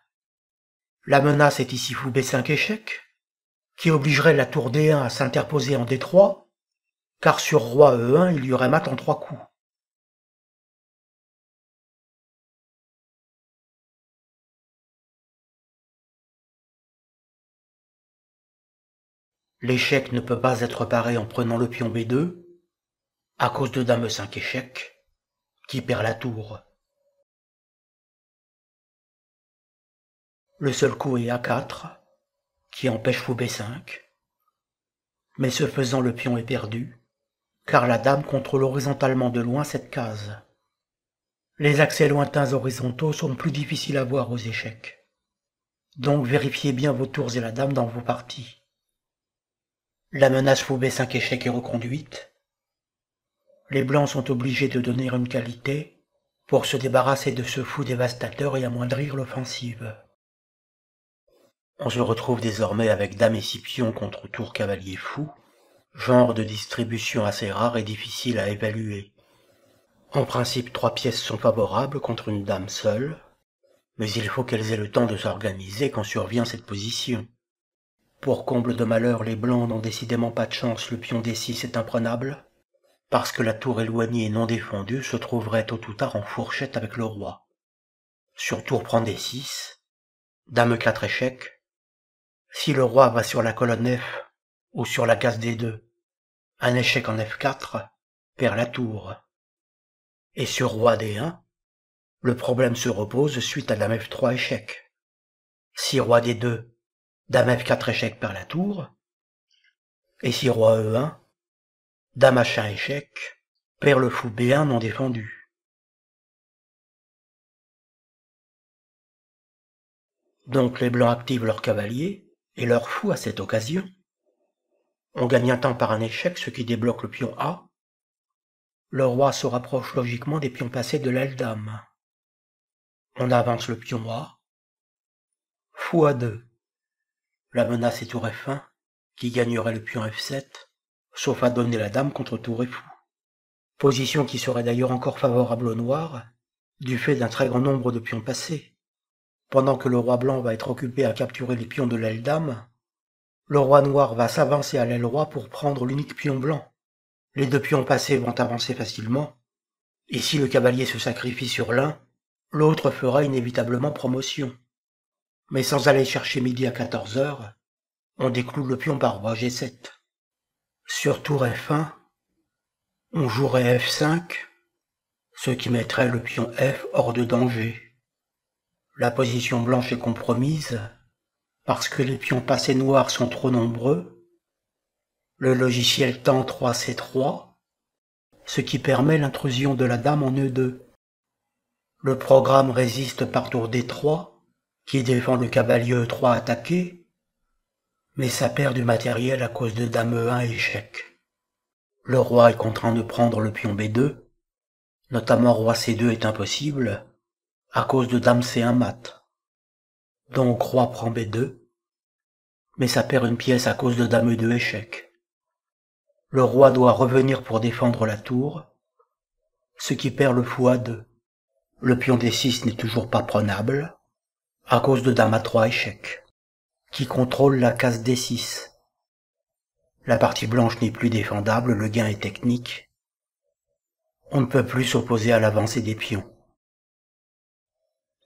La menace est ici fou B5 échec, qui obligerait la tour D1 à s'interposer en D3, car sur roi E1 il y aurait mat en 3 coups. L'échec ne peut pas être paré en prenant le pion B2, à cause de dame E5 échec, qui perd la tour. Le seul coup est A4, qui empêche fou B5, mais ce faisant le pion est perdu, car la dame contrôle horizontalement de loin cette case. Les accès lointains horizontaux sont plus difficiles à voir aux échecs. Donc vérifiez bien vos tours et la dame dans vos parties. La menace fou B5 échec est reconduite. Les blancs sont obligés de donner une qualité pour se débarrasser de ce fou dévastateur et amoindrir l'offensive. On se retrouve désormais avec dame et 6 pions contre tour cavalier fou, genre de distribution assez rare et difficile à évaluer. En principe, 3 pièces sont favorables contre une dame seule, mais il faut qu'elles aient le temps de s'organiser quand survient cette position. Pour comble de malheur, les blancs n'ont décidément pas de chance, le pion D6 est imprenable, parce que la tour éloignée et non défendue se trouverait tôt ou tard en fourchette avec le roi. Sur tour prend D6, dame 4 échec. Si le roi va sur la colonne F ou sur la case D2, un échec en F4 perd la tour. Et sur roi D1, le problème se repose suite à dame F3 échec. Si roi D2, dame F4 échec perd la tour. Et si roi E1, dame H1 échec perd le fou B1 non défendu. Donc les blancs activent leur cavalier et leur fou à cette occasion. On gagne un temps par un échec, ce qui débloque le pion A. Le roi se rapproche logiquement des pions passés de l'aile dame. On avance le pion A. Fou A2. La menace est tour F1, qui gagnerait le pion F7, sauf à donner la dame contre tour et fou. Position qui serait d'ailleurs encore favorable au noir, du fait d'un très grand nombre de pions passés. Pendant que le roi blanc va être occupé à capturer les pions de l'aile dame, le roi noir va s'avancer à l'aile roi pour prendre l'unique pion blanc. Les 2 pions passés vont avancer facilement, et si le cavalier se sacrifie sur l'un, l'autre fera inévitablement promotion. Mais sans aller chercher midi à 14 heures, on décloue le pion par roi G7. Sur tour F1, on jouerait F5, ce qui mettrait le pion F hors de danger. La position blanche est compromise, parce que les pions passés noirs sont trop nombreux. Le logiciel tend 3C3, ce qui permet l'intrusion de la dame en E2. Le programme résiste par tour D3, qui défend le cavalier E3 attaqué, mais ça perd du matériel à cause de dame E1 échec. Le roi est contraint de prendre le pion B2, notamment roi C2 est impossible, à cause de dame C1 mat. Donc roi prend B2, mais ça perd une pièce à cause de dame E2 échec. Le roi doit revenir pour défendre la tour, ce qui perd le fou A2. Le pion D6 n'est toujours pas prenable, à cause de dame A3 échec, qui contrôle la case D6. La partie blanche n'est plus défendable, le gain est technique. On ne peut plus s'opposer à l'avancée des pions.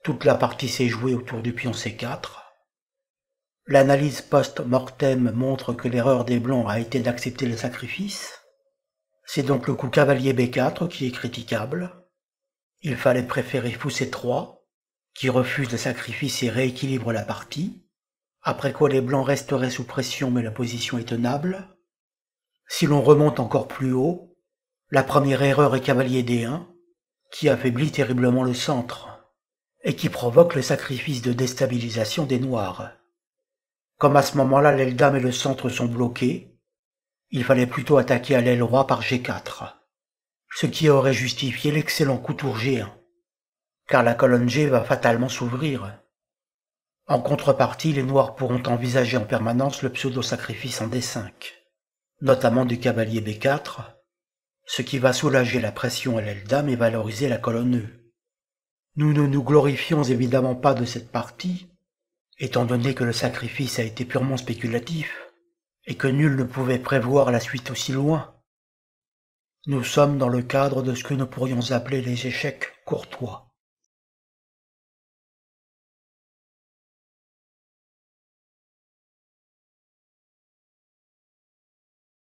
Toute la partie s'est jouée autour du pion C4. L'analyse post-mortem montre que l'erreur des blancs a été d'accepter le sacrifice. C'est donc le coup cavalier B4 qui est critiquable. Il fallait préférer fou C3, qui refuse le sacrifice et rééquilibre la partie, après quoi les blancs resteraient sous pression mais la position est tenable. Si l'on remonte encore plus haut, la première erreur est cavalier D1, qui affaiblit terriblement le centre, et qui provoque le sacrifice de déstabilisation des noirs. Comme à ce moment-là l'aile dame et le centre sont bloqués, il fallait plutôt attaquer à l'aile roi par G4, ce qui aurait justifié l'excellent coup tour G1, car la colonne G va fatalement s'ouvrir. En contrepartie, les noirs pourront envisager en permanence le pseudo-sacrifice en D5, notamment du cavalier B4, ce qui va soulager la pression à l'aile dame et valoriser la colonne E. Nous ne nous glorifions évidemment pas de cette partie, étant donné que le sacrifice a été purement spéculatif, et que nul ne pouvait prévoir la suite aussi loin. Nous sommes dans le cadre de ce que nous pourrions appeler les échecs courtois.